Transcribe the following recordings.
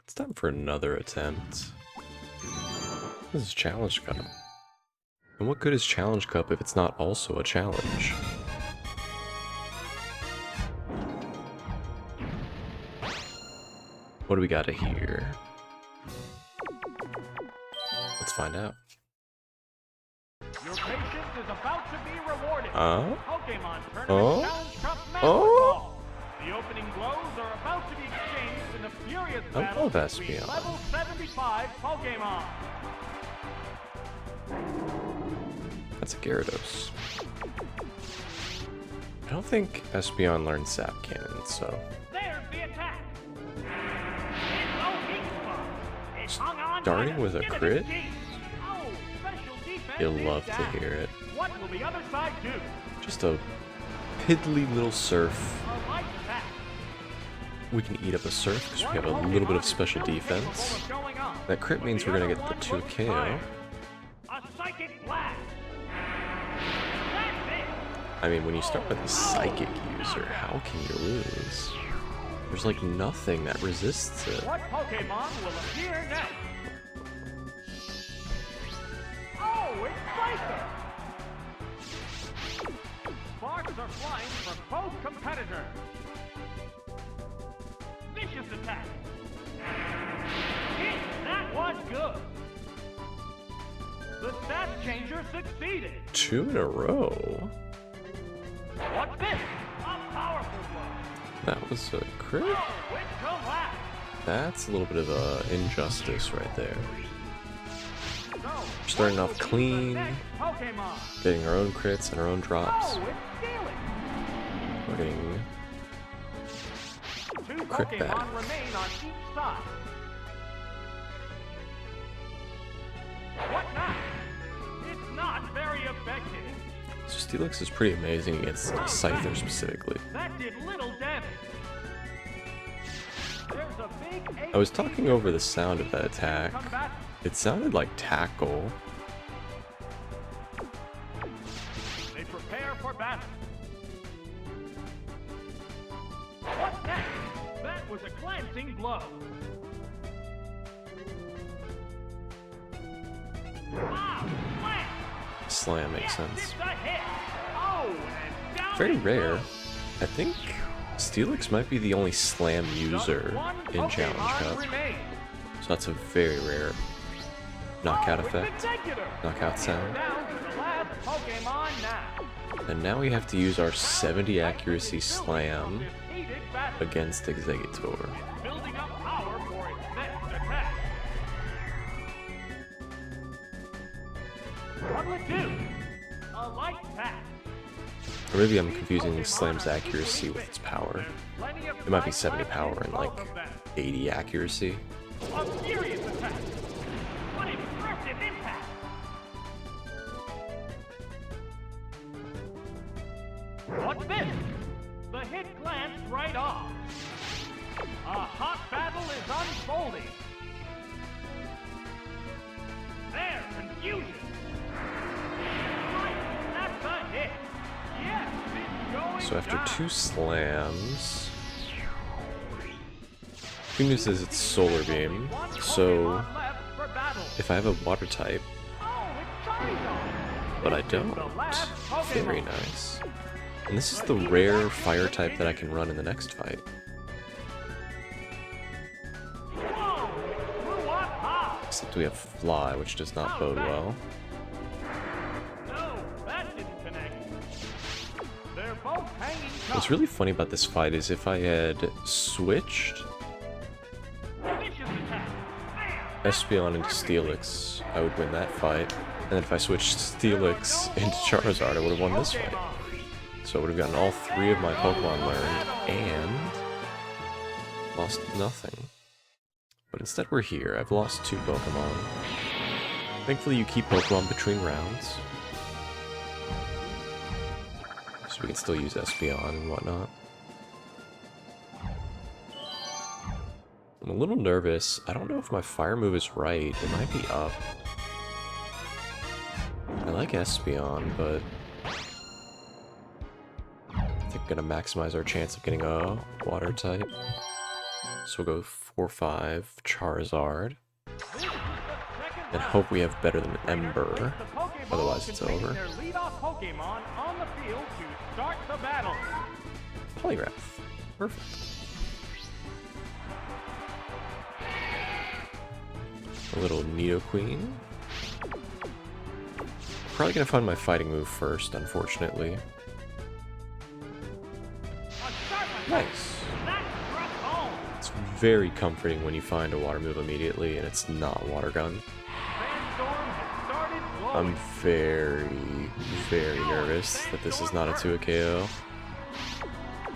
It's time for another attempt. This is Challenge Cup. And what good is Challenge Cup if it's not also a challenge? What do we got here? Let's find out. Your patience is about to be rewarded. Pokemon Tournament Challenge Cup Master Ball. The opening blows are about to be exchanged in a furious battle between level 75 Pokemon. That's a Gyarados. I don't think Espeon learned Sap Cannon, so... There's the attack. Starting with a crit? You'll love to hear it. What will the other side do? Just a piddly little surf. We can eat up a surf because we have a little bit of special defense. That crit means we're gonna get the 2 KO. A psychic blast. I mean, when you start with a psychic user, how can you lose? There's like nothing that resists it. What Pokemon will appear next? Oh, it's Slicer! Sparks are flying from both competitors. Vicious attack. Hit! That was good. The stat changer succeeded. 2 in a row. What's this? A powerful blow. That was a crit? Oh, it collapsed. That's a little bit of a injustice right there. So, We're starting off clean, Pokemon. getting our own crits and our own drops. Oh, it's stealing. We're getting 2 crit Pokemon back. remain on each side. What now? It's not very effective. So Steelix is pretty amazing against Scyther specifically. That did little damage. There's a big I was talking over the sound of that attack. combat. It sounded like Tackle. They prepare for battle. What's next? That was a glancing blow. Wow! Slam! Slam makes Yes, sense. it's a hit. Oh, and down Very it rare. goes. I think Steelix might be the only Slam user Just one in Challenge Pokemon Cup. remains. So that's a very rare knockout Oh, it's effect. executor. Knockout sound. Down to the last Pokemon now. And now we have to use our 70 accuracy Slam This heated battle. against Executor. Building up power for its next attack. What'll it do? A light pack. Or maybe I'm confusing Slam's accuracy with its power. Plenty of It might be time 70 left power in and both like of them. 80 accuracy. A furious attack. What impressive impact. What's this? The hit glanced right off. A hot battle is unfolding. There, confusion. Right, that's a hit. Yes, it's going So after down. 2 slams... Good news is it's Solar Beam, One so Pokemon left for battle. if I have a Water type, Oh, it's Charizard. but I This is don't, the last very Pokemon. nice. And this is the rare Fire type that I can run in the next fight. Whoa, it flew up high. Except we have Fly, which does not bode well. No, that didn't connect. They're both hanging tough. What's really funny about this fight is if I had switched Vicious attack. Bam! Espeon into Steelix, I would win that fight. And then if I switched Steelix into Charizard, I would have won this fight. Pokemon. So I would have gotten all 3 of my Pokemon learned and lost nothing. But instead we're here. I've lost 2 Pokemon. Thankfully you keep Pokemon between rounds. So we can still use Espeon and whatnot. I'm a little nervous. I don't know if my fire move is right. It might be up. I like Espeon, but I think we're gonna maximize our chance of getting a water type. So we'll go 4-5 Charizard. And hope we have better than Ember. Otherwise it's over. Polygraph. Perfect. A little Nidoqueen. Probably gonna find my fighting move first, unfortunately. Nice. It's very comforting when you find a water move immediately and it's not Water Gun. I'm very, very nervous that this is not a 2 KO.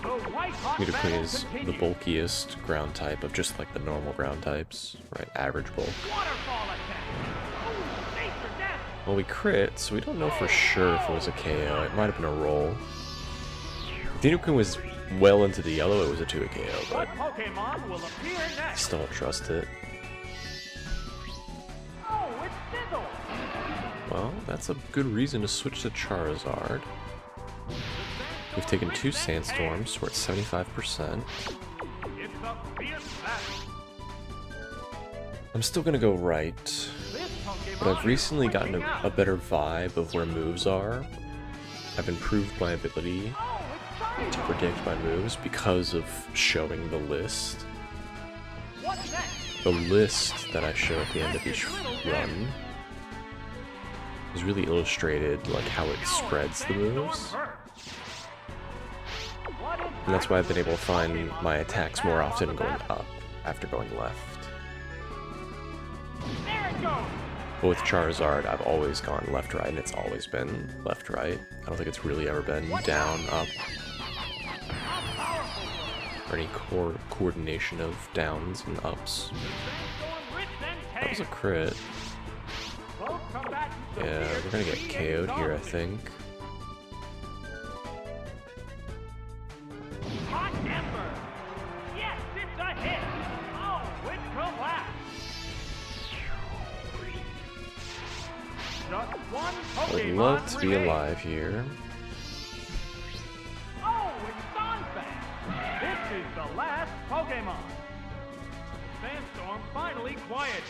Nidoqueen is the bulkiest ground type of just like the normal ground types, right? Average bulk. Well, we crit, so we don't know for sure if it was a KO. It might have been a roll. If Nidoqueen was well into the yellow, it was a 2 KO, but I still don't trust it. Well, that's a good reason to switch to Charizard. We've taken 2 Sandstorms, so we're at 75%. I'm still gonna go right, but I've recently gotten a better vibe of where moves are. I've improved my ability to predict my moves because of showing the list. The list that I show at the end of each run is really illustrated, like how it spreads the moves. And that's why I've been able to find my attacks more often going up after going left. But with Charizard, I've always gone left-right, and it's always been left-right. I don't think it's really ever been down, up, or any coordination of downs and ups. That was a crit. Yeah, we're gonna get KO'd here, I think. I'd love to be alive here. Oh, it's Donphan! This is the last Pokemon. Sandstorm finally quieted.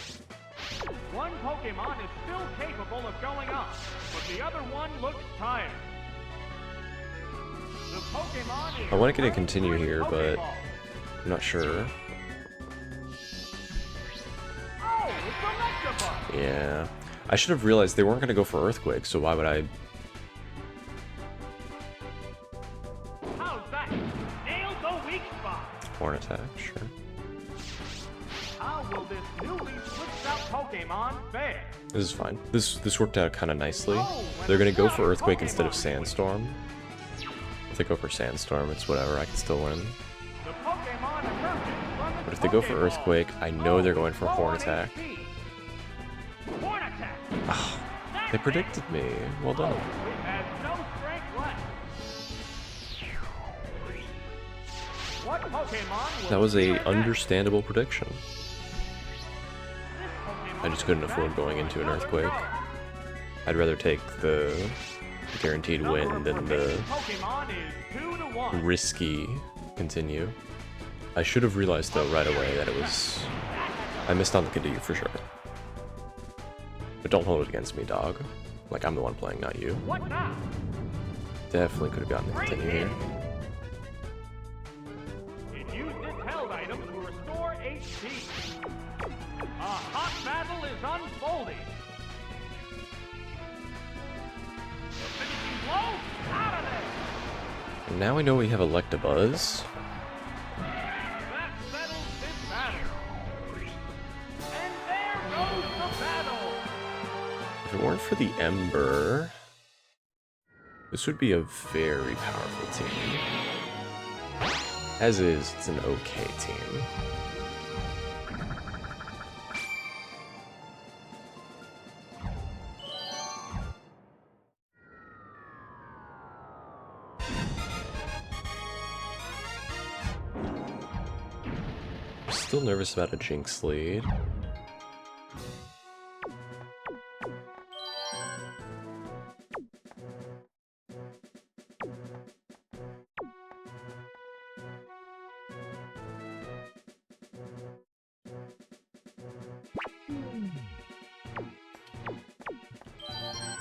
One Pokemon is still capable of going up, but the other one looks tired. The Pokemon is I want to get a continue here, but I'm not sure. Oh, it's Electabuzz! Yeah. I should have realized they weren't going to go for Earthquake, so why would I... How's that? Nail the weak spot! Horn attack, sure. How will this newly switched out Pokemon fare? This is fine. This worked out kind of nicely. They're going to go for Earthquake instead of Sandstorm. If they go for Sandstorm, it's whatever, I can still win. But if they go for Earthquake, I know they're going for Horn attack. Oh, they predicted me. Well done. That was a understandable prediction. I just couldn't afford going into an Earthquake. I'd rather take the guaranteed win than the risky continue. I should have realized though right away that it was... I missed on the continue for sure. But don't hold it against me, dog. Like, I'm the one playing, not you. Definitely could have gotten the continue here. It used its held item to restore HP. A hot battle is unfolding. The finishing blow, out of there. And now we know we have Electabuzz. That settles this battle. And there goes the battle. If it weren't for the Ember, this would be a very powerful team. As is, it's an okay team. Still nervous about a Jinx lead.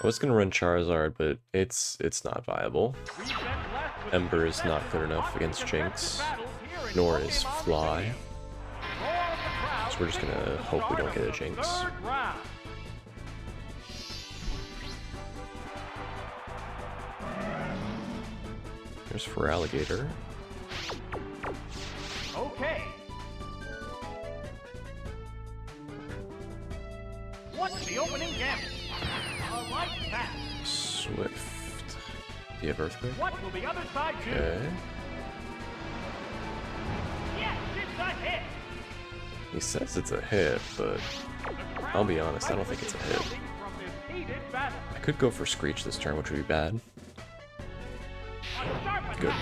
I was gonna run Charizard, but it's not viable. Ember is not good enough against Jinx, nor is Fly. So we're just gonna hope we don't get a Jinx. There's Feraligatr. Okay. What's the opening gambit? A light pass. Swift. Do you have Earthquake? What will the other side do? Okay. Yes, it's a hit. He says it's a hit, but I'll be honest, I don't think it's a hit. I could go for Screech this turn, which would be bad. Good.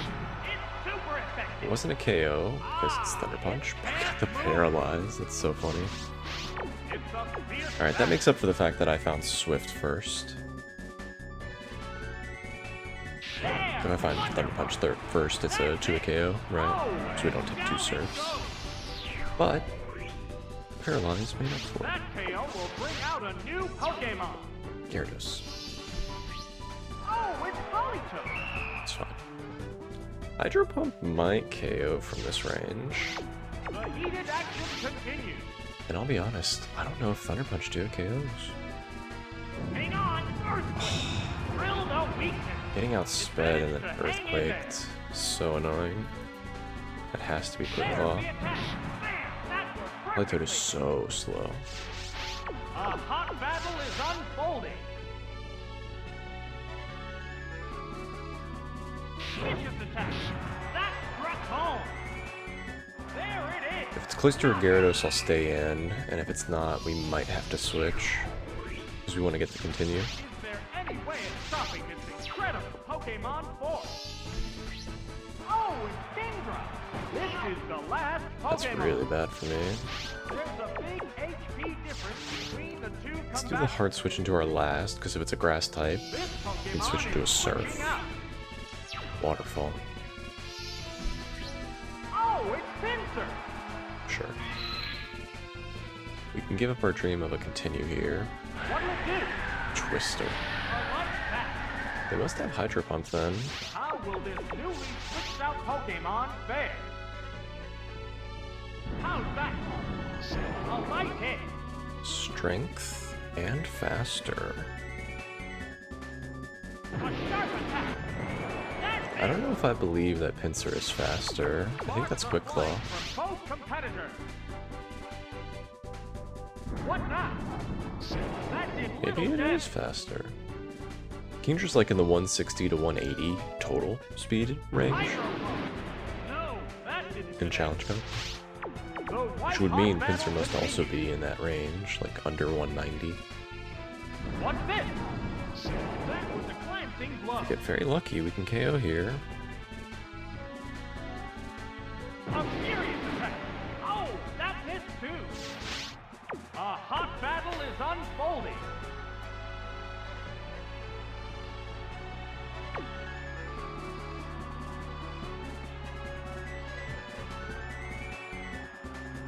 It wasn't a KO, because it's Thunder Punch, but I got the Paralyze. That's so funny. Alright, that makes up for the fact that I found Swift first. If I find Thunder Punch first, it's a 2 KO, right? So we don't take 2 serves. But Paralyze made up for it. That KO will bring out a new Pokemon. Gyarados. Oh, it's Politoed. It's fine. Hydro Pump might KO from this range. The heated action continues. And I'll be honest, I don't know if Thunder Punch do KOs. Hang on, Earthquake. Drill no weakness. Getting outsped and then Earthquaked, so annoying. That has to be Quick Claw. Politoed is so slow. A hot battle is unfolding. Vicious attack. That struck home. There it is. If it's close to a Gyarados, I'll stay in, and if it's not, we might have to switch. Because we want to get to continue. Is there any way of stopping this incredible Pokemon force? Oh, it's Kingdra. This is the last Pokemon. That's really bad for me. There's a big HP difference between the two. Let's do the hard switch into our last, because if it's a grass type, we can switch into a surf. Waterfall. Oh, it's Pinsir. Sure. We can give up our dream of a continue here. What'll it do? Twister. A light pass. They must have Hydro Pump then. How will this newly switched out Pokemon fare? How's that? A light hit. Strength and faster. A sharp attack. I don't know if I believe that Pinsir is faster. I think that's Quick Claw. For both competitors. What now? That did Maybe it is faster. Kingdra's like in the 160 to 180 total speed range No, that didn't. in Challenge Cup. Which would mean Pinsir must also be in that range, like under 190. What's this? That was a glancing blow. Get very lucky, we can KO here. A furious attack. Oh, that missed too. A hot battle is unfolding.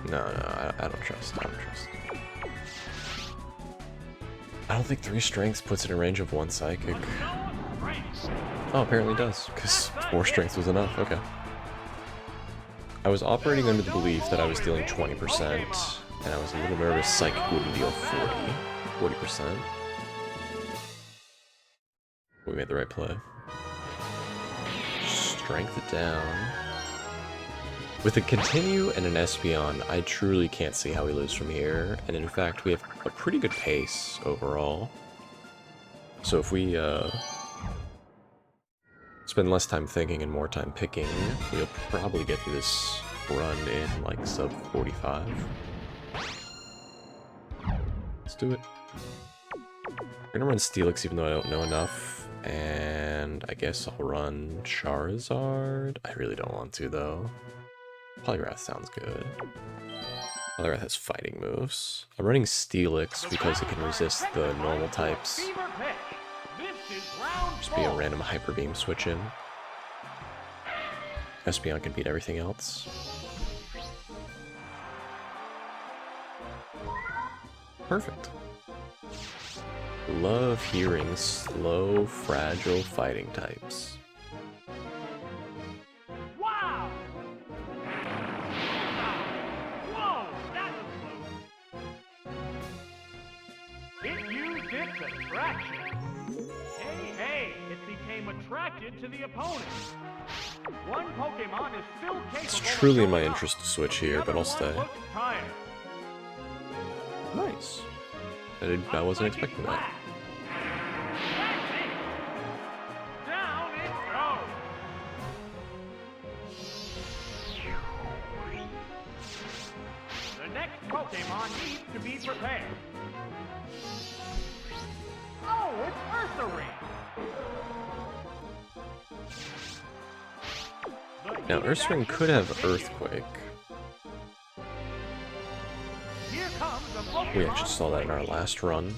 No, I don't trust. I don't think 3 strengths puts it in range of 1 psychic. Oh, apparently it does, because 4 strengths was enough. Okay. I was operating under the belief that I was dealing 20%, and I was a little nervous psychic wouldn't deal 40%. We made the right play. Strength it down. With a continue and an Espeon, I truly can't see how we lose from here, and in fact we have a pretty good pace overall. So if we spend less time thinking and more time picking, we'll probably get through this run in like sub 45. Let's do it. We're gonna run Steelix even though I don't know enough, and I guess I'll run Charizard. I really don't want to though. Polygrath sounds good. Polygrath has fighting moves. I'm running Steelix because it can resist the normal types. Just be a random Hyper Beam switch in. Espeon can beat everything else. Perfect. Love hearing slow, fragile fighting types. Wow! Whoa, that was close. It used its attraction. Hey, it became attracted to the opponent. One Pokemon is still capable. It's truly in my of interest to switch here, but I'll stay. Nice. I wasn't expecting that. Down it goes. The next Pokemon needs to be prepared. Oh, it's Ursaring. Now, Ursaring could have Earthquake. We actually saw that in our last run.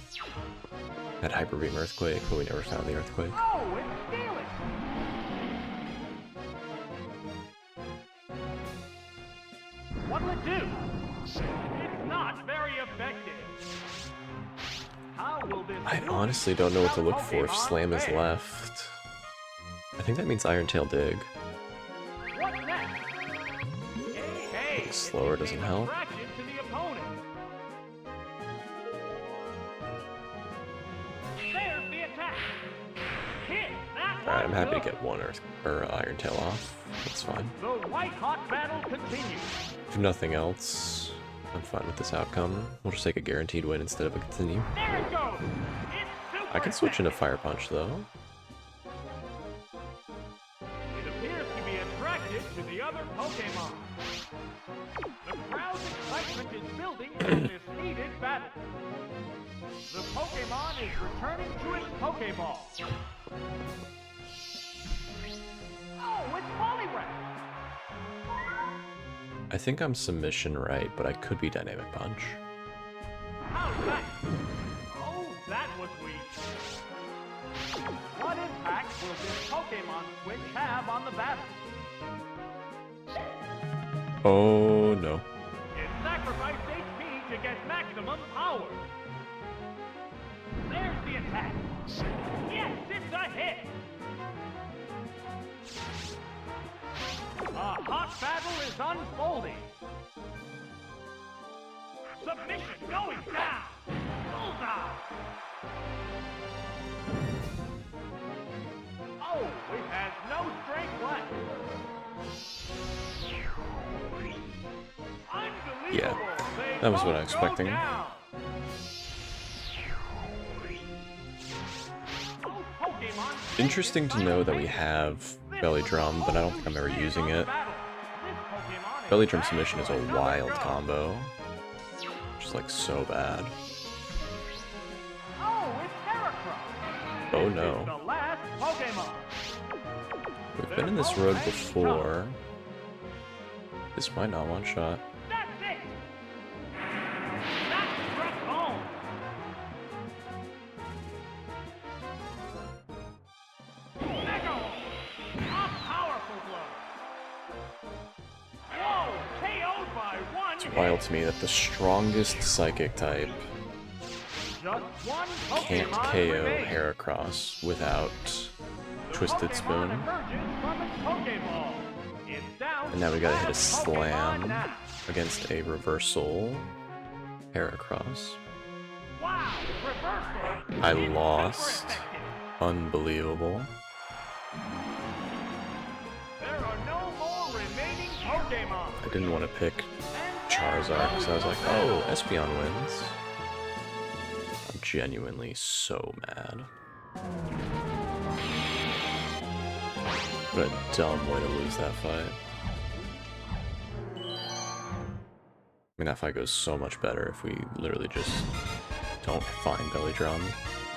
Had Hyper Beam Earthquake, but we never found the Earthquake. Oh, it's stealing. What'll it do? It's not very effective. How will this I honestly don't know what to look for if Slam is left. I think that means Iron Tail Dig. What next? Hey, Slower doesn't help. Alright, I'm happy to get one Iron Tail off. That's fine. The White Hawk battle continues. If nothing else, I'm fine with this outcome. We'll just take a guaranteed win instead of a continue. There it goes. I can switch into Fire Punch though. It appears to be attracted to the other Pokemon. The crowd's excitement is building for this heated battle. The Pokemon is returning to its Pokeball. Oh, it's Poliwrath! I think I'm submission right, but I could be Dynamic Punch. How's that? Oh, that was weak. What impact will this Pokemon switch have on the battle? Oh no. It sacrificed HP to get maximum power. There's the attack. Yes, it's a hit. A hot battle is unfolding. Submission going down. Bullseye. Oh, it has no strength left. Unbelievable. Yeah, that was what I was expecting. Interesting to know that we have Belly Drum, but I don't think I'm ever using it. Belly Drum Submission is a wild combo. Just like so bad. Oh no. We've been in this road before. This might not one-shot. It's wild to me that the strongest Psychic type can't KO Heracross without Twisted Spoon. And now we gotta hit a Slam against a Reversal Heracross. I lost. Unbelievable. I didn't want to pick Charizard because I was like, oh, Espeon wins. I'm genuinely so mad. What a dumb way to lose that fight. I mean, that fight goes so much better if we literally just don't find Belly Drum.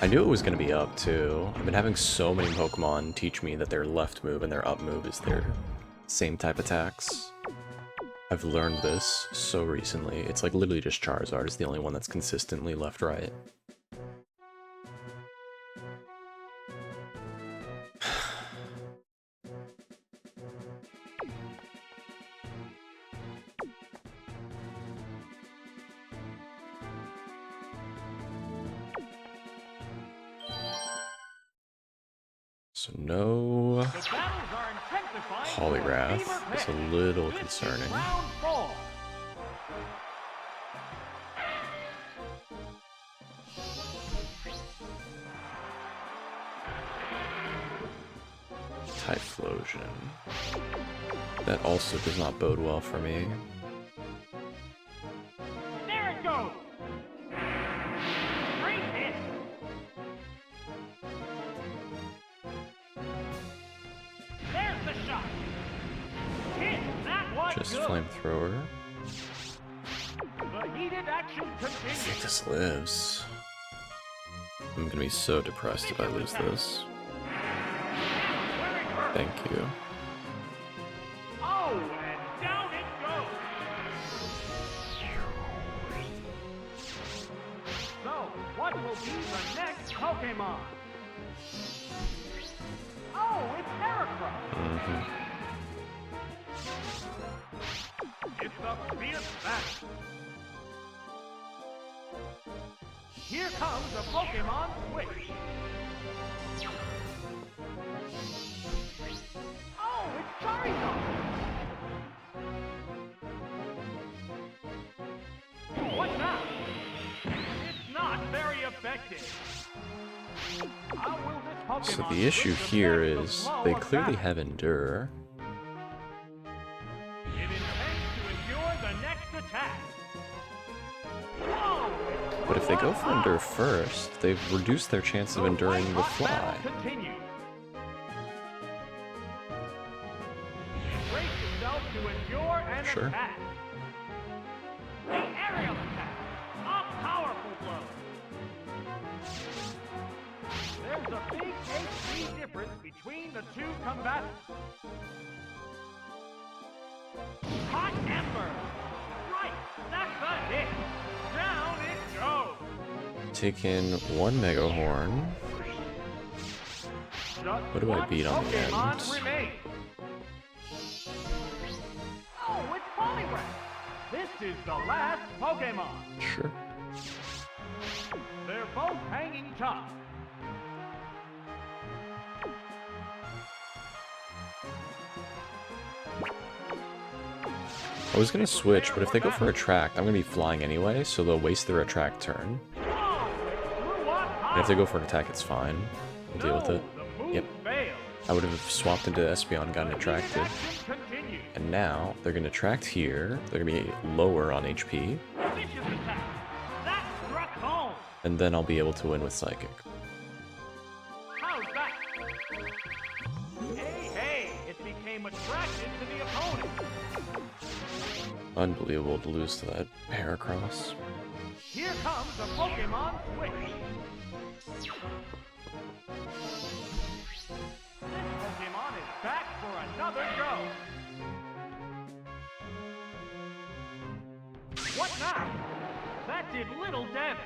I knew it was going to be up, too. I've been having so many Pokemon teach me that their left move and their up move is their same type attacks. I've learned this so recently. It's like literally just Charizard is the only one that's consistently left-right. So no The battles are intensifying. Poliwrath. It's a little concerning. Round 4. Typhlosion. That also does not bode well for me. There it goes. Great hit. There's the shot. Hit. That was Just good. flamethrower. The heated action I continues. think this lives. I'm gonna be so depressed if I lose this. Where it hurt. Thank you. Oh, and down it goes. So, what will be the next Pokemon? Oh, it's Heracross. It's a fierce battle. Here comes a Pokemon switch. Oh, it's Charizard. What now? It's not very effective. How will this Pokemon So the issue here withstand the is flow they of clearly battle? have Endure. It intends to endure the next attack. Whoa! But if they go for Endure first, they've reduced their chance of enduring the fly. Continue. Brace yourself to endure an Sure. attack. The aerial attack. A powerful blow. There's a big HP difference between the two combatants. Hot Ember. Right, that's a hit. Down it goes. Take in one Mega Horn. Just What do I one beat on the Pokemon end? remains. Oh, it's Poliwrath. This is the last Pokemon. Sure. They're both hanging tough. I was gonna switch, but if they go for Attract, I'm gonna be flying anyway, so they'll waste their Attract turn. Whoa, it flew up high. And if they go for an attack, it's fine. I'll deal with it. The move Yep. failed. I would have swapped into Espeon, gotten The attracted. heated action continues. And now, they're gonna attract here. They're gonna be lower on HP. Vicious attack. That struck home. And then I'll be able to win with Psychic. How's that? Hey, hey, it became attracted to the opponent. Unbelievable to lose to that Heracross. Here comes a Pokemon switch. This Pokemon is back for another go. What now? That did little damage.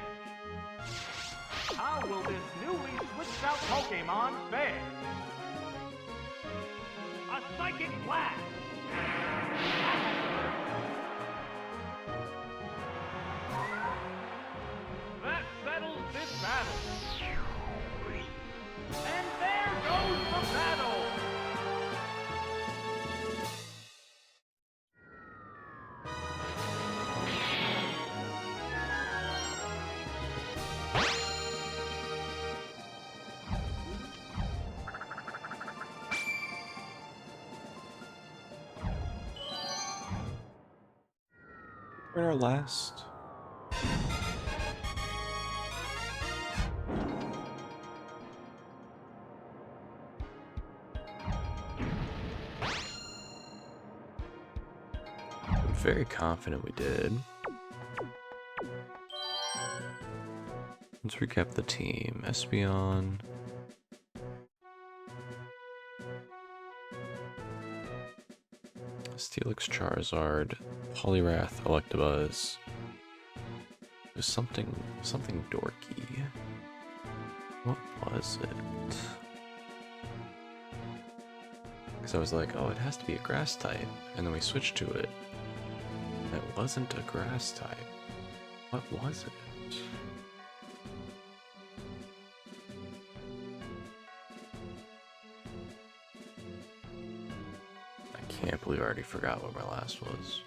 How will this newly switched out Pokemon fare? A Psychic Blast! That settles this battle. And there goes the battle! We're our last. I'm very confident we did. Let's recap the team. Espeon. Steelix, Charizard, Poliwrath, Electabuzz. There's something dorky. What was it? Because I was like, oh, it has to be a grass type, and then we switched to it. It wasn't a grass type. What was it? can't believe I already forgot what my last was.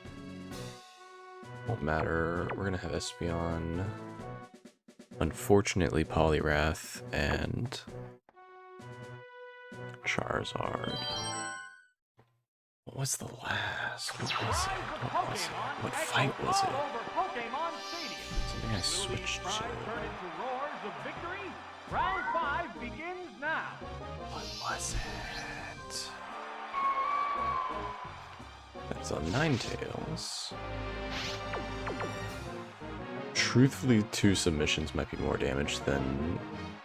Won't matter. We're gonna have Espeon. Unfortunately, Poliwrath and Charizard. What was the last? What was it? What was it? What fight was it? Something I switched to. Round 5 begins now. What was it? That's on Ninetales. Truthfully, 2 submissions might be more damage than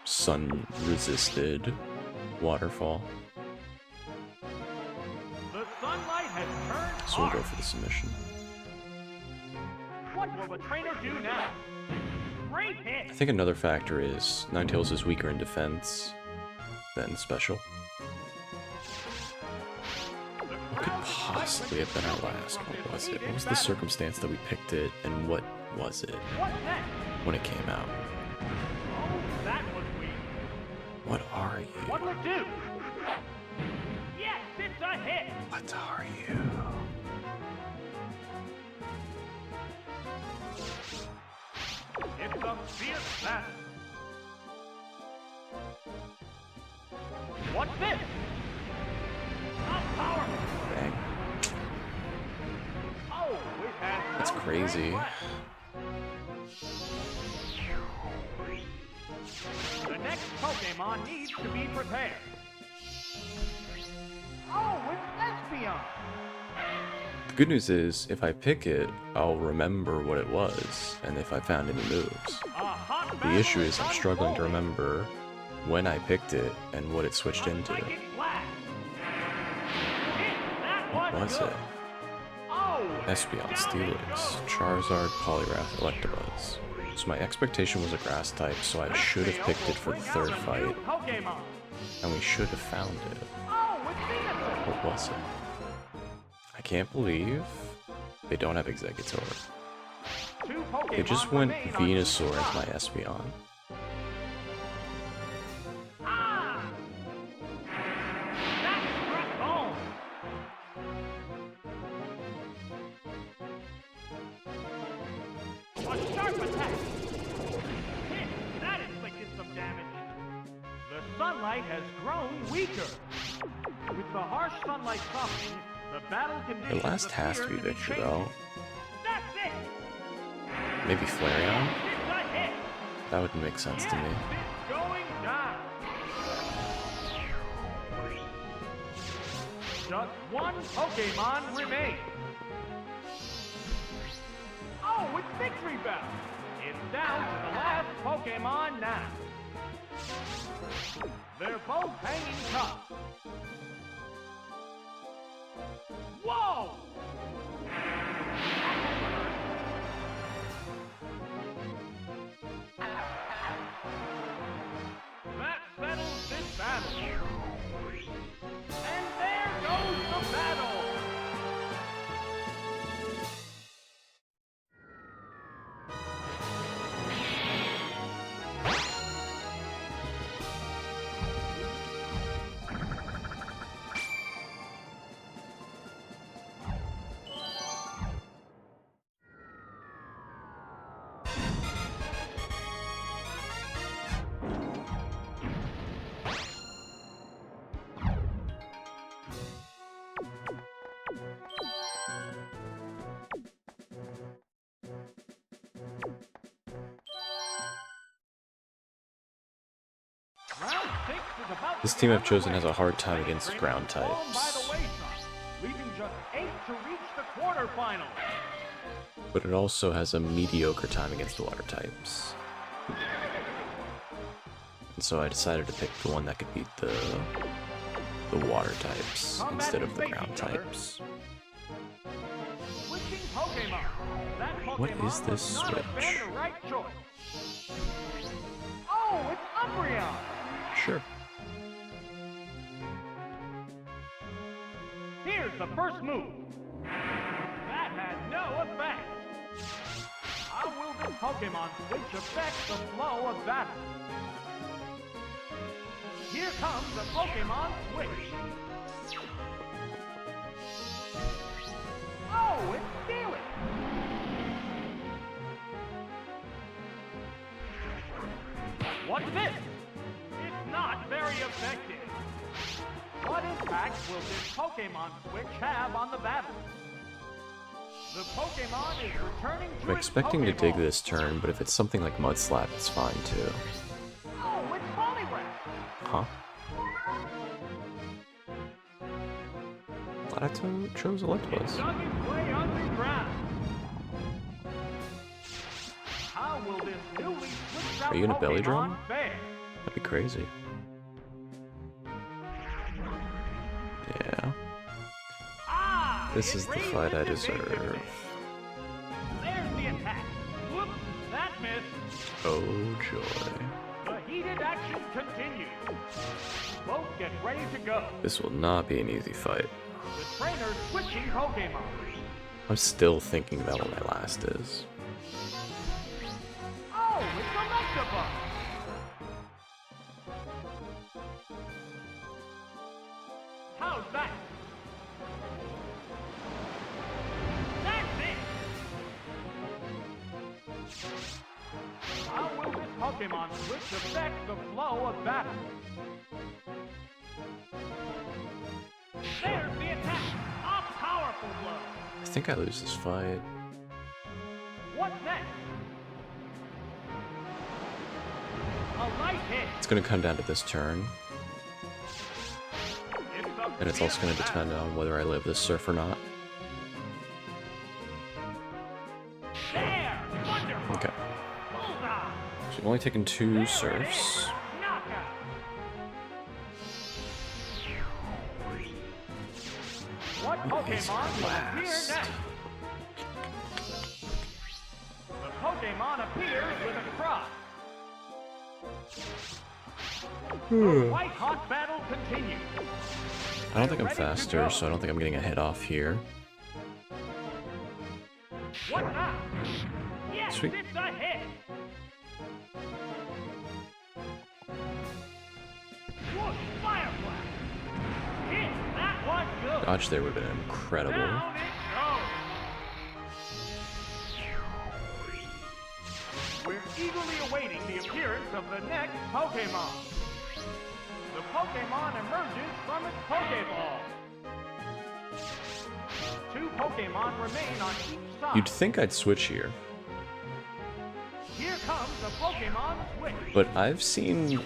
sun-resisted Waterfall. The sunlight has turned So we'll go for the submission. What will the trainer do now? Great hit. I think another factor is Ninetales is weaker in defense than special. What could possibly have been our last? What was it? What was the circumstance that we picked it, and what was it when it came out? Oh, that was weak. What are you? What will it do? Yes, it's a hit. What are you? It's a fierce battle. What's this? Not powerful. Dang. Oh, it has That's no crazy. strength left. The next Pokemon needs to be prepared. Oh, it's Espeon. The good news is, if I pick it, I'll remember what it was, and if I found any moves. The issue is I'm struggling to remember when I picked it and what it switched into. What was it? Espeon, Steelix, Charizard, Poliwrath, Electabuzz. So my expectation was a grass type, so I should have picked it for the 3rd fight, and we should have found it. What was it? I can't believe they don't have Exeggutor. They just went Venusaur as my Espeon. A sharp attack! Hit! That inflicted some damage. The sunlight has grown weaker. With the harsh sunlight softening, the battle conditions The last has to be appear Victor, changing. though. That's it! Maybe Flareon? It's a hit! That would make sense to me. Yes, it's going down. Just one Pokemon remains. Oh, it's Victory Bell. It's down to the last Pokemon now. They're both hanging tough. Whoa! That settles this battle. And there goes the battle. This team I've chosen has a hard time against ground types, Leaving just 8 to reach the quarterfinals. but it also has a mediocre time against water types. And so I decided to pick the one that could beat the water types instead of the ground types. Switching Pokemon. That Pokemon What is this must not have been switch? the right choice. Oh, it's Umbreon. Sure. Here's the first move. That had no effect. How will this Pokemon switch affect the flow of battle? Here comes the Pokemon switch. Oh, it's stealing. What's this? It's not very effective. What impact will this Pokemon switch have on the battle? The Pokemon is returning to I'm expecting to dig this turn, but if it's something like Mud Slap, it's fine too. Oh, it's Poliwrath. Huh? Thought I chose Electabuzz. Dug its way underground. How will this newly switched out Are you gonna belly Pokemon drum? fare? That'd be crazy. Yeah. Ah, This it is the raised fight I its deserve. defensive. There's the attack. Whoops, that missed. Oh joy. The heated action continues. Both get ready to go. This will not be an easy fight. The trainer's switching Pokemon. I'm still thinking about what my last is. Oh, it's Electabuzz. How's that? That's it. How will this Pokemon switch affect the flow of battle? There's the attack. A powerful blow. I think I lose this fight. What's next? A light hit. It's gonna come down to this turn, and it's also gonna depend on whether I live this surf or not. There! Wonderful! Okay. Bullseye! So I've only taken 2 surfs. Knockout! What Pokemon will appear Blast. next? The Pokemon appears with a cross. The white hot battle continues. I don't think I'm faster, so I don't think I'm getting a hit off here. What now? Yes, Sweet. it's a hit. Whoosh, Fire Blast. Hit, that was good. Dodge there would have been incredible. Down it goes. We're eagerly awaiting the appearance of the next Pokemon. The Pokemon emerges from its Pokeball. 2 Pokemon remain on each side. You'd think I'd switch here, Here comes the Pokemon switch. but I've seen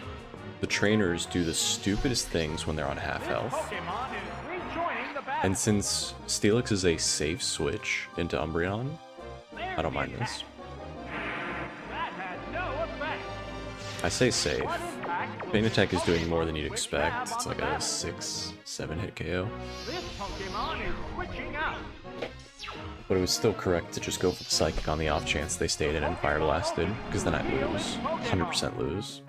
the trainers do the stupidest things when they're on half This health. Pokemon is rejoining the battle. And since Steelix is a safe switch into Umbreon, There's I don't the mind attack. this. That had no effect. I say safe. What impact will Main this attack is doing more than you'd Pokemon switch expect. have It's on like the a battle? 6-7 hit KO. This Pokemon is switching out. But it was still correct to just go for the Psychic on the off chance they stayed in and Fire Blasted, because then I'd lose. 100% lose.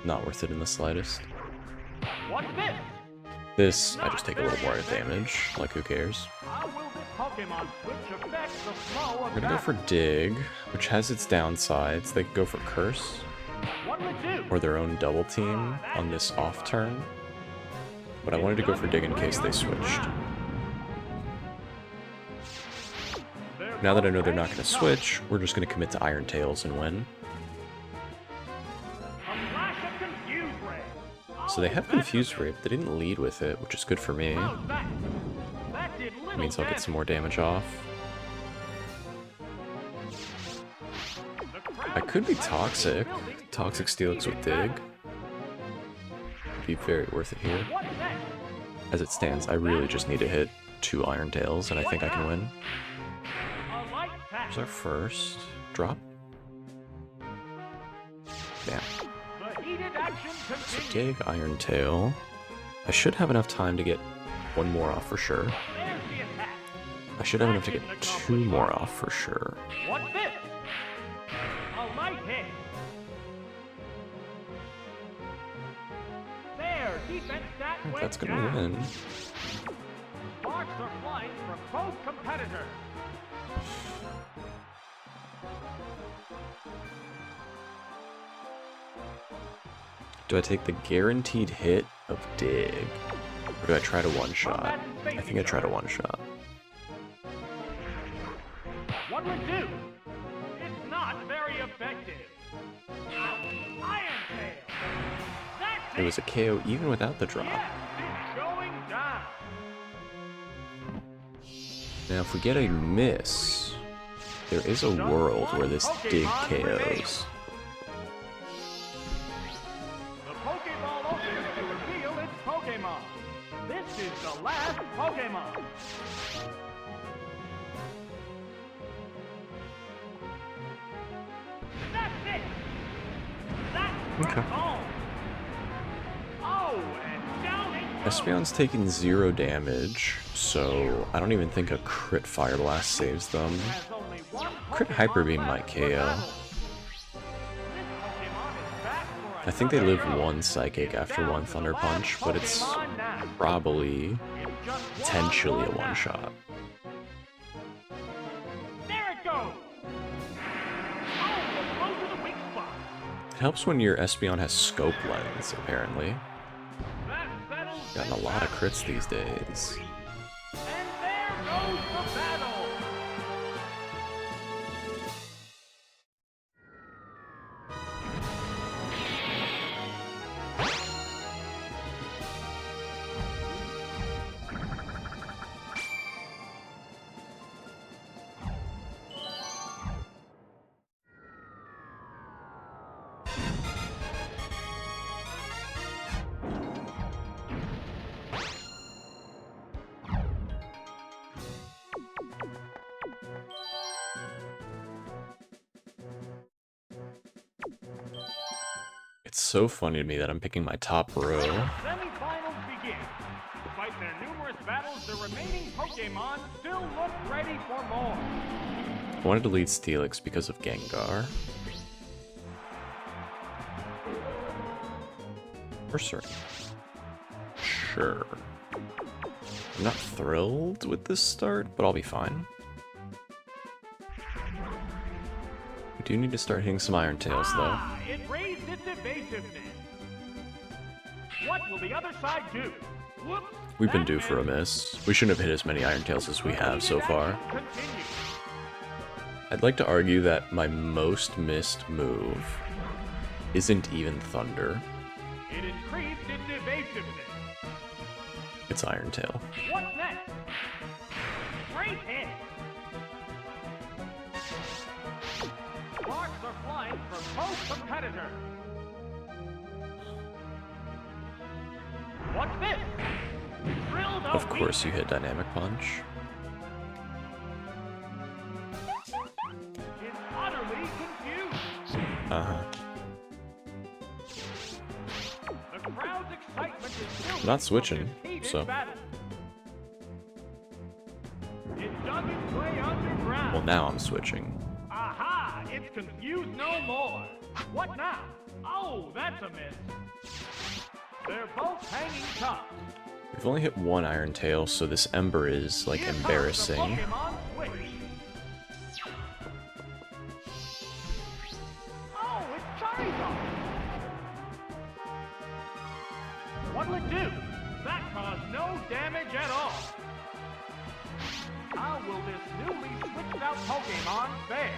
Not worth it in the slightest. What's this? This, I just take a little more damage, like who cares. How will this Pokemon switch affect the flow of We're gonna go for battle? Dig, which has its downsides. They could go for Curse, What will it do? or their own double team on this off turn. But I wanted to go for Dig in case they switched. They're Now that I both know they're not ready going to go. switch, we're just going to commit to Iron Tails and win. A flash of Confuse Ray. So they Oh, have that's Confuse Ray, but they didn't lead with it, which is good for me. How's that? That did little It means I'll get damage. some more damage off. The crowd I could be is Toxic. building Toxic to Steelix with Dig. battle. Would be very worth it here. What's next? As it stands, I really just need to hit 2 Iron Tails, and I think I can win. A light pack. Here's our first drop. Damn. The heated action So continues. Dig, Iron Tail. I should have enough time to get 1 more off for sure. There's the attack. I should have enough to get 2 more off for sure. What's this? A light hit. There, defense stat went That's gonna down. win. Sparks are flying from both competitors. Do I take the guaranteed hit of Dig? Or do I try to one-shot? I think I try to one-shot. effective. Iron Tail. That's It was a KO even without the drop. Yes, it's going down. Now, if we get a miss, there is a world where this dig KOs. The Pokeball opens to reveal its Pokemon. This is the last Pokemon. That's it. That's Okay. home. Oh, and down it goes. Espeon's taken 0 damage, so I don't even think a crit Fire Blast saves them. Has only one Crit Pokemon Hyper Beam left might for KO. battle. This Pokemon is back for I think they another live go. 1 Psychic after Down 1 to the Thunder last Punch, but it's Pokemon now. probably It's just potentially a one now. one-shot. There it goes. Oh, a blow to the weak spot. It helps when your Espeon has Scope Lens, apparently. That settles Gotten a this lot of battle. crits these days. And there goes the battle. It's so funny to me that I'm picking my top row. Semifinals begin. Despite their numerous battles, the remaining Pokemon still look ready for more. I wanted to lead Steelix because of Gengar. Mercer. Sure. I'm not thrilled with this start, but I'll be fine. We do need to start hitting some Iron Tails, though. Ah, it raised its evasiveness. What will the other side do? Whoops, We've been that due for a missed. miss. We shouldn't have hit as many Iron Tails as we have so far. Continue. I'd like to argue that my most missed move isn't even Thunder. It increased its evasiveness. It's Iron Tail. What's next? Great hit. Sparks are flying from both competitors. What's this? Drilled a Of course you weakness. hit Dynamic Punch. It's utterly confused. Uh-huh. The crowd's excitement is building Not from switching, this heated so. battle. It dug its way underground. Well, now I'm switching. Aha! It's confused no more. What now? Oh, that's a miss. They're both hanging tough. We've only hit 1 Iron Tail, so this Ember is, like, Here comes the embarrassing. Pokemon switch. Oh, it's Charizard. What'll it do? That caused no damage at all. How will this newly switched out Pokemon fare?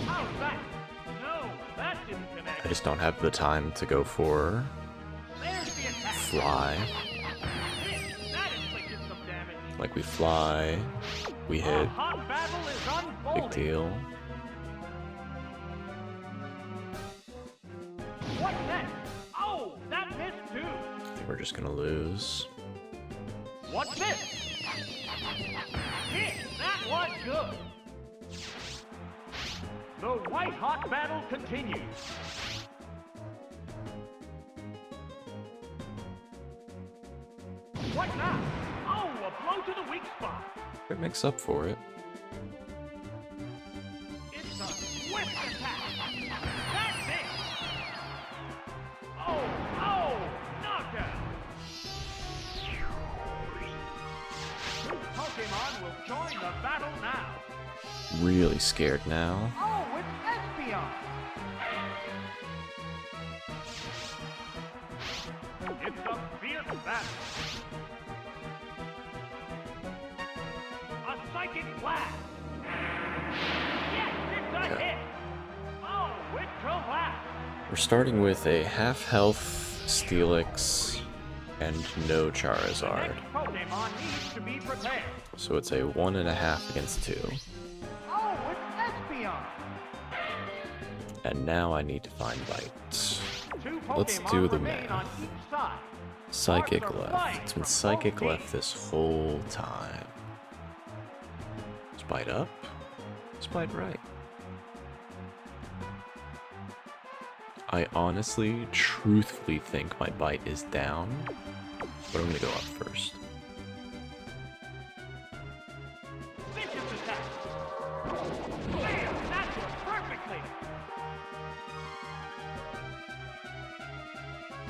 How's that? No, that didn't connect. I just don't have the time to go for There's the attack. Fly. That inflicted some damage. Like, we fly, we A hit, hot battle is unfolding. big deal. What's next? Oh, that missed too. I think we're just gonna lose. What's this? Hit! That was good. The white-hot battle continues. What now? Oh, a blow to the weak spot. It makes up for it. It's a swift attack. That's it. Oh, knockout. This Pokemon will join the battle now. Really scared now. Oh, it's Espeon. It's a fierce battle. A Psychic Blast. Yes, it's a hit. Oh, with Blast. We're starting with a half-health Steelix and no Charizard. Pokemon needs to be prepared. So it's a 1.5 against 2. Oh, with Espeon. And now I need to find Bite. Two Let's Pokemon do the remain on math. each side. Psychic Sparks are left. flying It's been from Psychic both left teams. this whole time. Spite up. Spite right. I honestly, truthfully think my Bite is down, but I'm gonna go up first. Vicious attack. Bam! That's it perfectly.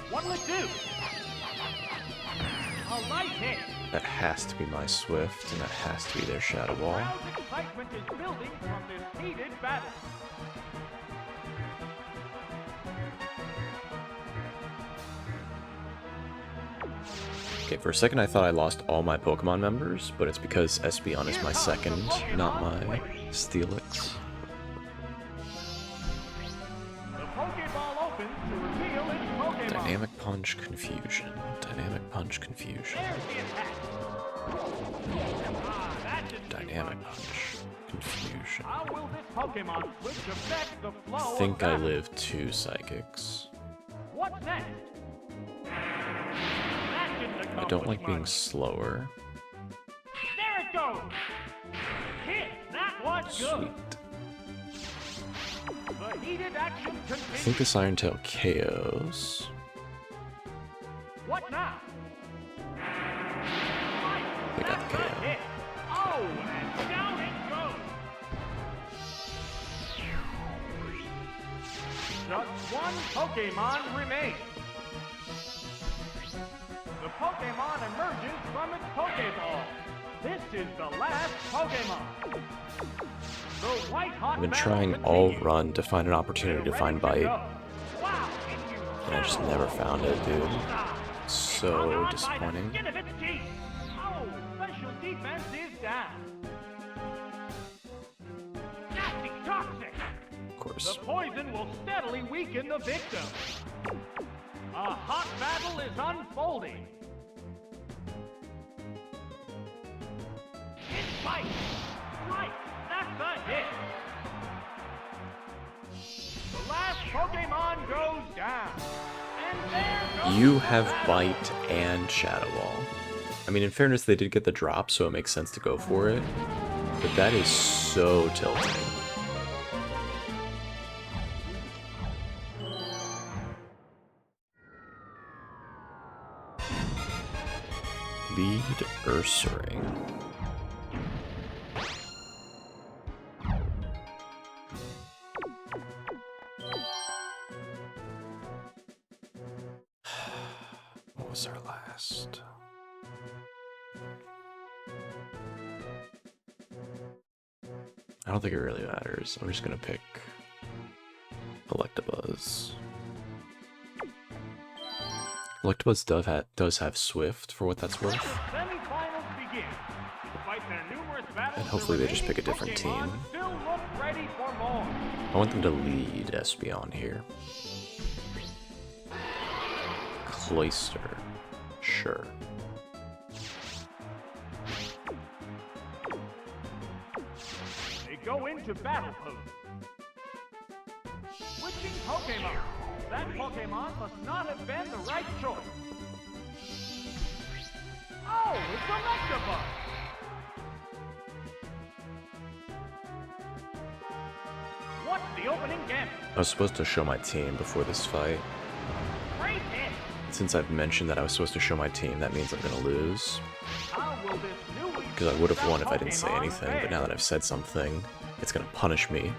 What'll it do? A light hit. That has to be my Swift, and that has to be their Shadow Ball. Crowd's excitement is building from this heated battle. Okay, for a second I thought I lost all my Pokemon members, but it's because Espeon is my second, not my Steelix. The Pokeball opens to reveal its Pokemon. Dynamic Punch Confusion. Dynamic Punch Confusion. There's the attack. That didn't do Dynamic much. Punch Confusion. How will this Pokemon switch affect the flow I of think I battle? live 2 Psychics. What's next? That didn't I accomplish don't like being much. slower. There it goes. Hit. That was Sweet. good. The heated action I continues. think this Iron Tail KOs. What now? They got the That's a KO. hit. Oh, and down it goes. Just one Pokemon remains. The Pokemon emerges from its Pokeball. This is the last Pokemon. The white-hot I've been battle trying all continues. run to find an opportunity to They're find ready to Bite, go. Wow, and I just never found it, dude. So Hung on by the disappointing. skin of its teeth. Oh, special defense is down. Nasty toxic. Of The course. poison will steadily weaken the victim. A hot battle is unfolding. It's Bite. Right, that's a hit. The last Pokemon goes down. And there goes You the have battle. Bite and Shadow Ball. I mean, in fairness, they did get the drop, so it makes sense to go for it. But that is so tilting. Lead Ursaring. What was our last? I don't think it really matters. I'm just gonna pick Electabuzz. Electabuzz does have Swift for what that's worth. Semifinals begin. Despite their numerous battles, And hopefully the they just pick a remaining different Pokemon team. Still look ready for more. I want them to lead Espeon here. Cloyster. Sure. They go into battle pose. Switching Pokemon. That Pokemon must not have been the right choice. Oh, it's Electabuzz. What's the opening gambit? I was supposed to show my team before this fight. Great hit. Since I've mentioned that I was supposed to show my team, that means I'm gonna lose. How will this newly Because I would have won if I didn't say Pokemon anything, fare? but now that I've said something, it's gonna punish me.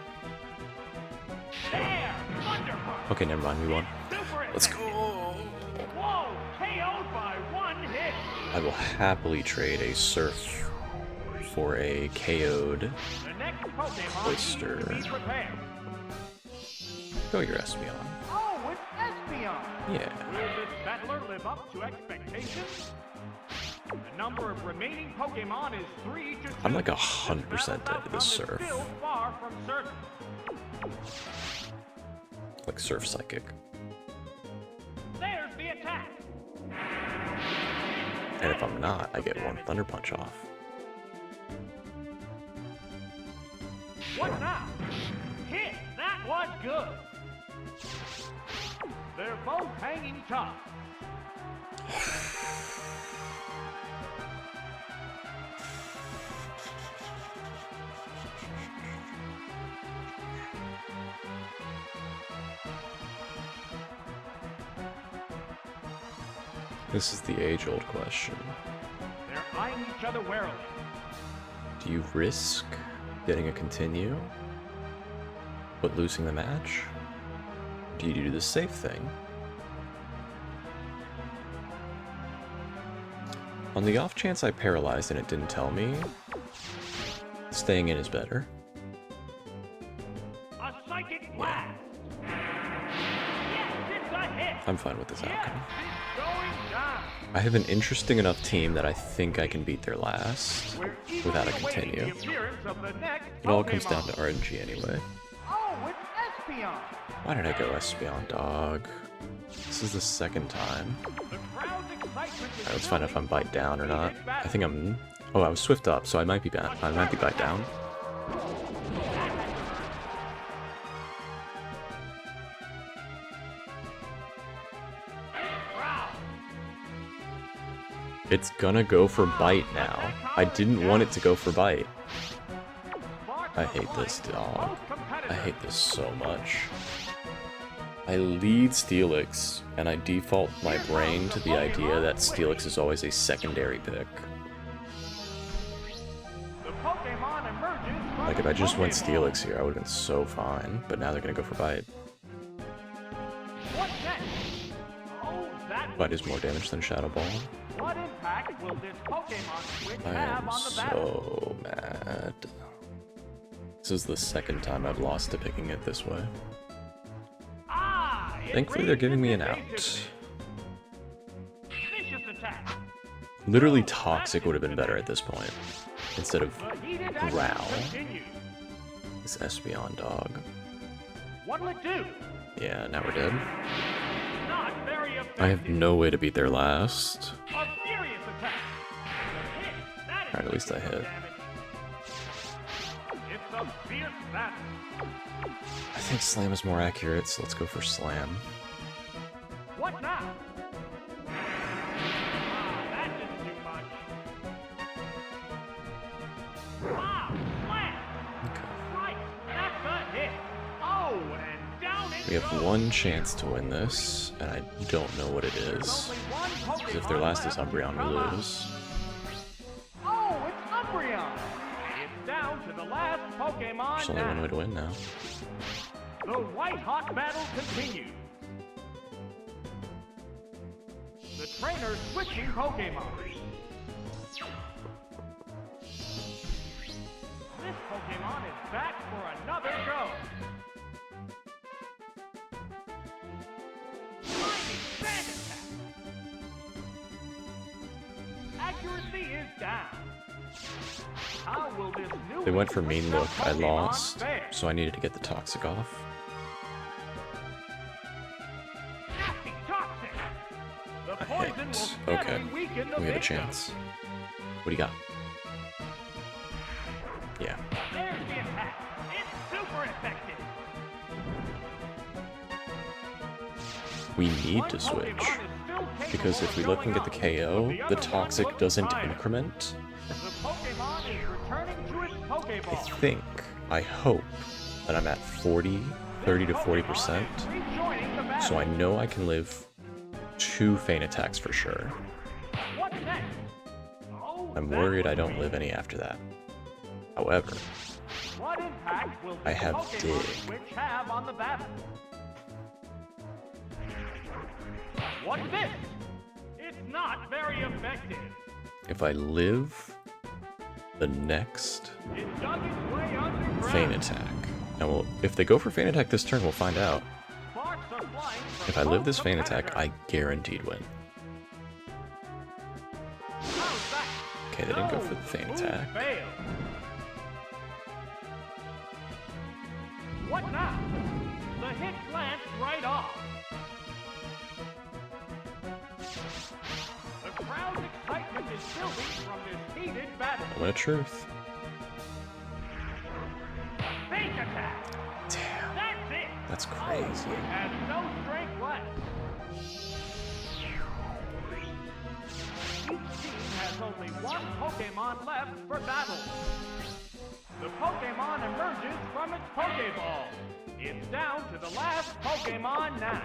There, Thunder Punch. Okay, never mind, we won. Super Let's effective. go! Whoa, KO'd by one hit. I will happily trade a Surf for a KO'd. The next Pokemon Cloyster. needs to be prepared. Go your Espeon. Oh, it's Espeon. Yeah. Will this battler live up to expectations? The number of remaining Pokemon is 3 to 2. I'm like 100% dead to this surf. Still far from certain. Like surf psychic. There's the attack. And if I'm not, I get one Thunder Punch off. What now? Hit! That was good. They're both hanging tough. This is the age-old question. They're eyeing each other warily. Do you risk getting a continue, but losing the match? Do you do the safe thing? On the off chance I paralyzed and it didn't tell me, staying in is better. A psychic blast. Yes, it's a hit. I'm fine with this outcome. It's going down. I have an interesting enough team that I think I can beat their last without a continue. It all comes down to RNG anyway. Oh, it's Espeon. Why did I go Espeon, dog? This is the second time. Alright, let's find out if I'm bite down or not. I think I'm... Oh, I was swift up, so I might be bite down. It's gonna go for bite now. I didn't want it to go for bite. I hate this dog. I hate this so much. I lead Steelix, and I default my brain to the idea that Steelix is always a secondary pick. Like, if I just went Steelix here, I would have been so fine, but now they're gonna go for bite. Bite is more damage than Shadow Ball. What impact will this Pokemon switch I have am on the battle? so mad. This is the second time I've lost to picking it this way. Thankfully, they're giving me an out. Literally Toxic would have been better at this point, instead of Growl. This Espeon dog. What'll it do? Yeah, now we're dead. Not very effective. I have no way to beat their last. A furious attack. Alright, at least I hit. It's a fierce battle. I think Slam is more accurate, so let's go for Slam. What now? That didn't do much. Wow, slam! Okay. Right, that's a hit. Oh, and down it We have one chance to win this, and I don't know what it is. Because if their last is Umbreon, we lose. Oh, it's Umbreon! It's down to the last Pokemon. There's only one way to win now. The white-hot battle continues. The trainer's switching Pokemon. This Pokemon is back for another go. Lightning Sand Attack. Accuracy is down. How will this new They went for Mean Look. I Pokemon lost, fare? so I needed to get the Toxic off. Nasty Toxic. The I poison hit. will steadily Okay, weaken the we had a victim. chance. What do you got? Yeah. There's the attack. It's super effective. We need to switch. Because if we let them get the KO, the Toxic doesn't increment. The Pokemon is returning to its I Pokeball. think, I hope, that I'm at 30 to 40%. Rejoining the battle. So I know I can live 2 Feint Attacks for sure. What's next? Oh, I'm that worried was I don't great. live any after that. However, What impact will I this have Pokemon Dig. switch have on the battle? What's this? It's not very effective. if I live the next It dug its way underground. Feint Attack, and if they go for Feint Attack this turn, we'll find out. Sparks are flying from If I live both this Feint Attack, competitors. I guaranteed win. How's Okay, they didn't go for the feint attack. Fail. What now? The hit glanced right off. The crowd's excitement is building from this heated battle. Moment of truth. Feint attack. Damn. That's it. That's crazy. Has no strength left. Each team has only one Pokemon left for battle. The Pokemon emerges from its Pokeball. It's down to the last Pokemon now.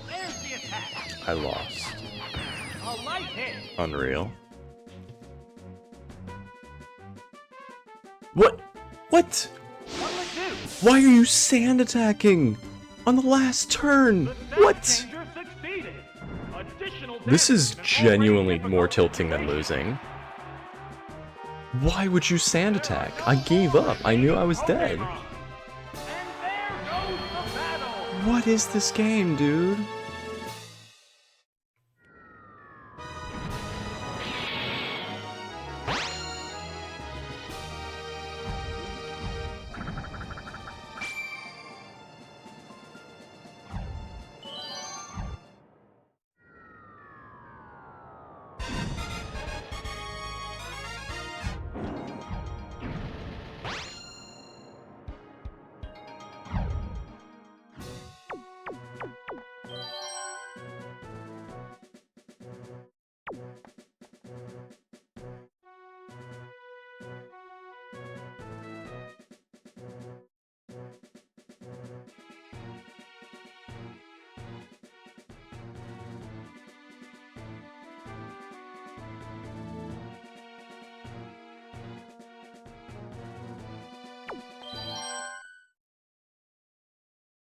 There's the attack. I lost. A light hit. Unreal. What? What? What'll it do? Why are you sand attacking on the last turn? The What? stat changer succeeded. Additional This is damage and genuinely already more difficult tilting than situation. losing. Why would you sand attack? I gave up. I knew I was dead. Pokemon. And there goes the battle. What is this game, dude?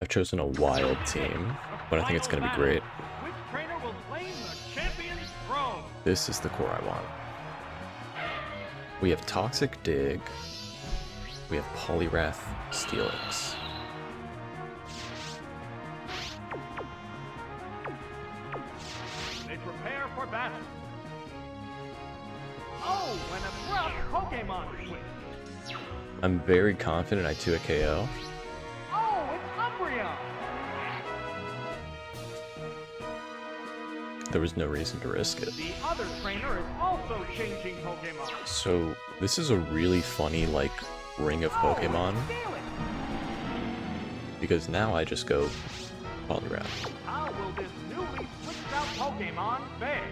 I've chosen a wild team, but I think it's going to be great. Which trainer will claim the champion's throne? This is the core I want. We have Toxic Dig. We have Poliwrath Steelix. They prepare for battle. Oh, an abrupt Pokemon switch. I'm very confident I 2 a KO. Oh, it's Umbreon. There was no reason to risk it. The other trainer is also changing Pokemon. So, this is a really funny, like, ring of Pokemon, Steal it. because now I just go Poliwrath. How will this newly switched out Pokemon fare?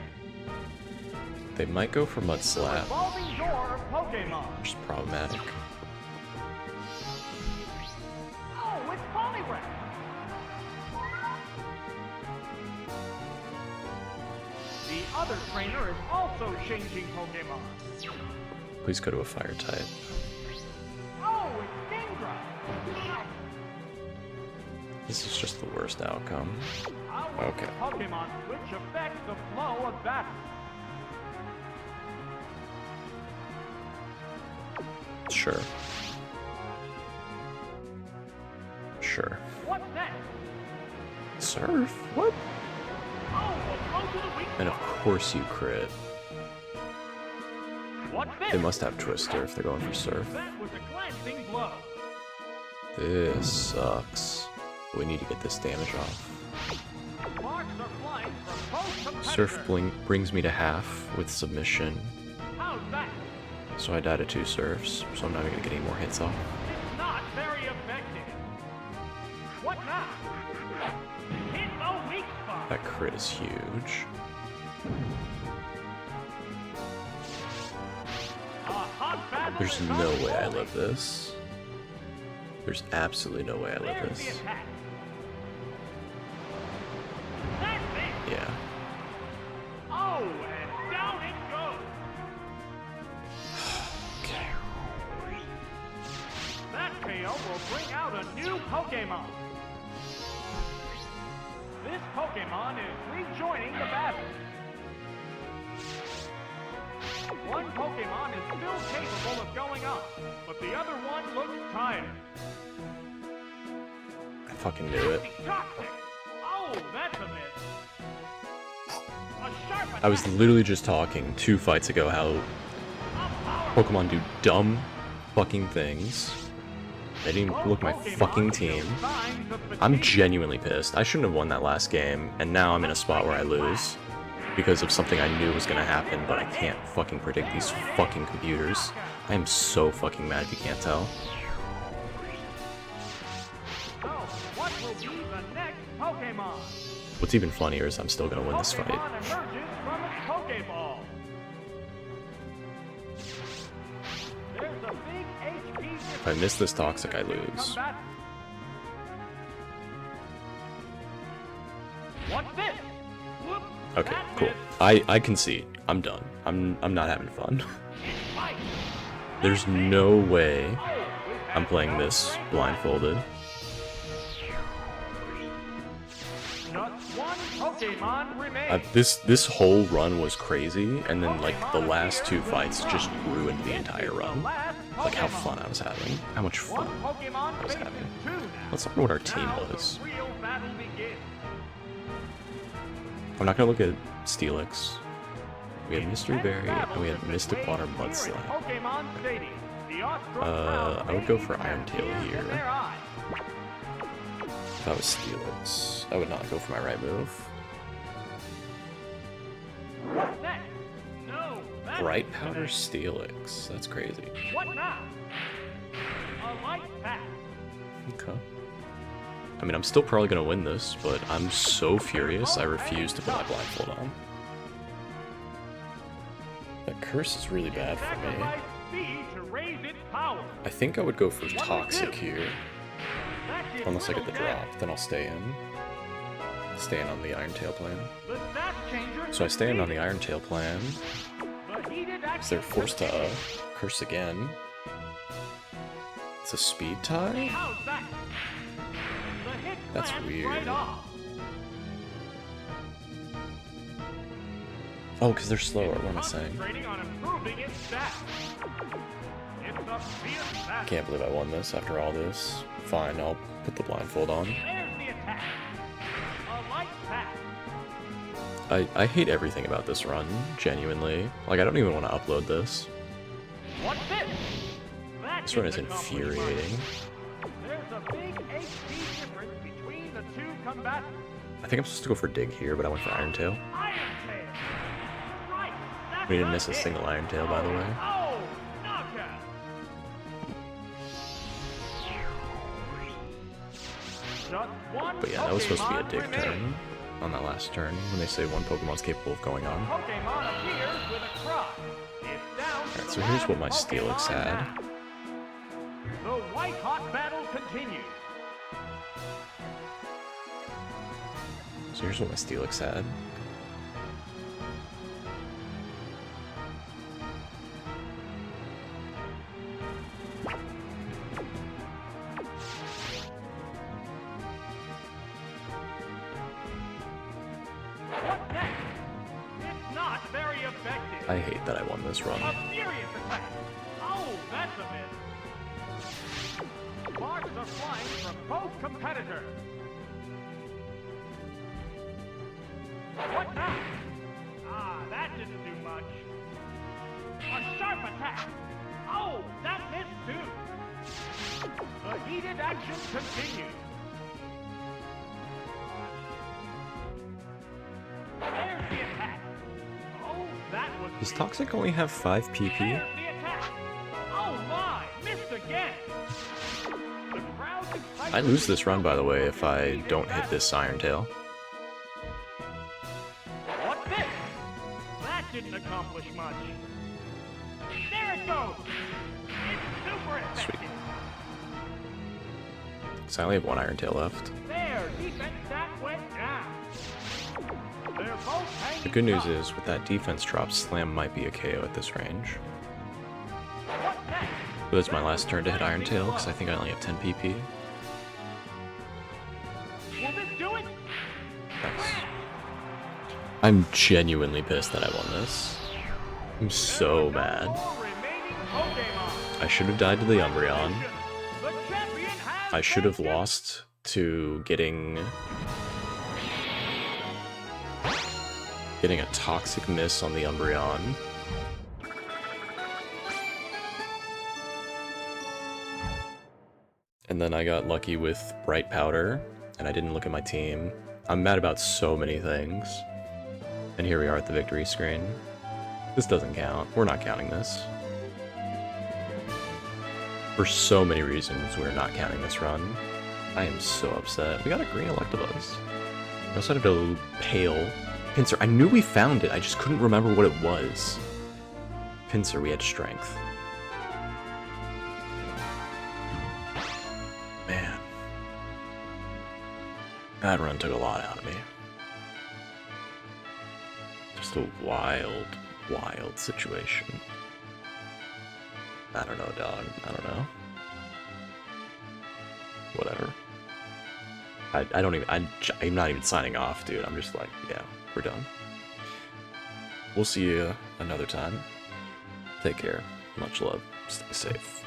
They might go for Mud Slap, Evolving door of Pokemon. which is problematic. Oh, it's Poliwrath. The other trainer is also changing Pokemon. Please go to a Fire type. Oh, it's Kingdra. This is just the worst outcome. How will Okay. this Pokemon switch affect the flow of battle? Sure. Sure. What's next? Surf? What? Oh, we'll go to the weak And of spot. course you crit. What's this? They must have Twister if they're going for Surf. That was a glancing blow. This sucks. We need to get this damage off. Sparks are flying from both competitors. Surf brings me to half with submission, How's that? so I died to 2 Surfs, so I'm not gonna get any more hits off. It's not very effective. What now? Hit the weak spot. That crit is huge. A hot battle There's is no way I unfolding. live this. There's absolutely no way I live There's the this. attack. That's it. Yeah. Oh, and down it goes. Okay. That KO will bring out a new Pokemon. This Pokemon is rejoining the battle. One Pokemon is still capable of going up, but the other one looks tired. I fucking knew it. Toxic! Oh, Oh, that's a miss. A sharp attack. I was literally just talking 2 fights ago how Pokemon do dumb fucking things. They didn't look my fucking team. I'm genuinely pissed. I shouldn't have won that last game, and now I'm in a spot where I lose. Because of something I knew was gonna happen, but I can't fucking predict these fucking computers. I am so fucking mad if you can't tell. So, what will be the next Pokemon? What's even funnier is I'm still gonna win this fight. Pokemon emerges from its Pokeball. There's a big HP difference. If I miss this Toxic, I lose. What's this? Whoop. Okay, That cool. missed. I concede. I'm done. I'm not having fun. There's no way I'm playing this blindfolded. Just one Pokemon remains. This whole run was crazy, and then like the last 2 fights just ruined the entire run. Like how fun I was having, how much fun I was having. Let's look at what our team was. I'm not gonna look at Steelix. We had Mystery Berry, and we had Mystic Water Mudslap. I would go for Iron Tail here. If I was Steelix, I would not go for my right move. Bright Powder Steelix, that's crazy. What now? A light pack. Okay. I mean, I'm still probably gonna win this, but I'm so furious I refuse to put my blindfold on. That curse is really bad for me. Sacrifice speed to raise its power. I think I would go for Toxic here. That did Unless I get little the damage. drop, then I'll stay in. Stay in on the Iron Tail plan. The stat changer So I stay in on the Iron Tail plan. The heated So they're forced to curse again. It's a speed tie? How's that? The hit That's slams weird. right off. Oh, because they're slower, what am I saying? Concentrating on improving its stats. It's a fierce battle. Can't believe I won this after all this. Fine, I'll put the blindfold on. There's the attack. A light pack. I hate everything about this run, genuinely. Like, I don't even want to upload this. What's this? That This run is didn't accomplish infuriating. much. There's a big HP difference between the two combatants. I think I'm supposed to go for Dig here, but I went for Iron Tail. Iron Tail. Right. That's We didn't a miss a hit. single Iron Tail, by the way. Oh, knockout. Just one But yeah, that was supposed to be a Pokemon Dig remains. turn on that last turn, when they say one Pokemon's capable of going on. Pokemon appears with a cry. It's down to Alright, the so here's last what my Steelix Pokemon had. now. The white-hot battle continues. So here's what my Steelix had. What next? It's not very effective. I hate that I won this run. A furious attack. Oh, that's a miss. Sparks are flying from both competitors. What now? Ah, that didn't do much. A sharp attack. Oh, that missed too. The heated action continues. There's the attack. Oh, that was Does weak. Toxic only have 5 PP? There's the attack. Oh my, missed again. The crowd's excitement I lose this run, by the way, if I don't hit this Iron Tail. What's this? That didn't accomplish much. There it goes. It's super effective. Sweet. So I only have 1 Iron Tail left. Their defense stat went down. They're both hanging The good news tough. is, with that defense drop, Slam might be a KO at this range. What's next? But that's my last turn to hit Iron Tail, because I think I only have 10 PP. Will this do it? Nice. I'm genuinely pissed that I won this. I'm so mad. Four remaining Pokemon. I should have died to the Umbreon. The champion has I should have taken- lost to getting Getting a Toxic Miss on the Umbreon. And then I got lucky with Bright Powder, and I didn't look at my team. I'm mad about so many things. And here we are at the victory screen. This doesn't count. We're not counting this. For so many reasons, we're not counting this run. I am so upset. We got a green Electabuzz. I also had a pale Pinsir. I knew we found it, I just couldn't remember what it was. Pinsir, we had strength. Man. That run took a lot out of me. Just a wild, wild situation. I don't know, dog. I don't know. Whatever. I don't even, I'm not even signing off, dude. I'm just like, yeah, we're done. We'll see you another time. Take care. Much love. Stay safe.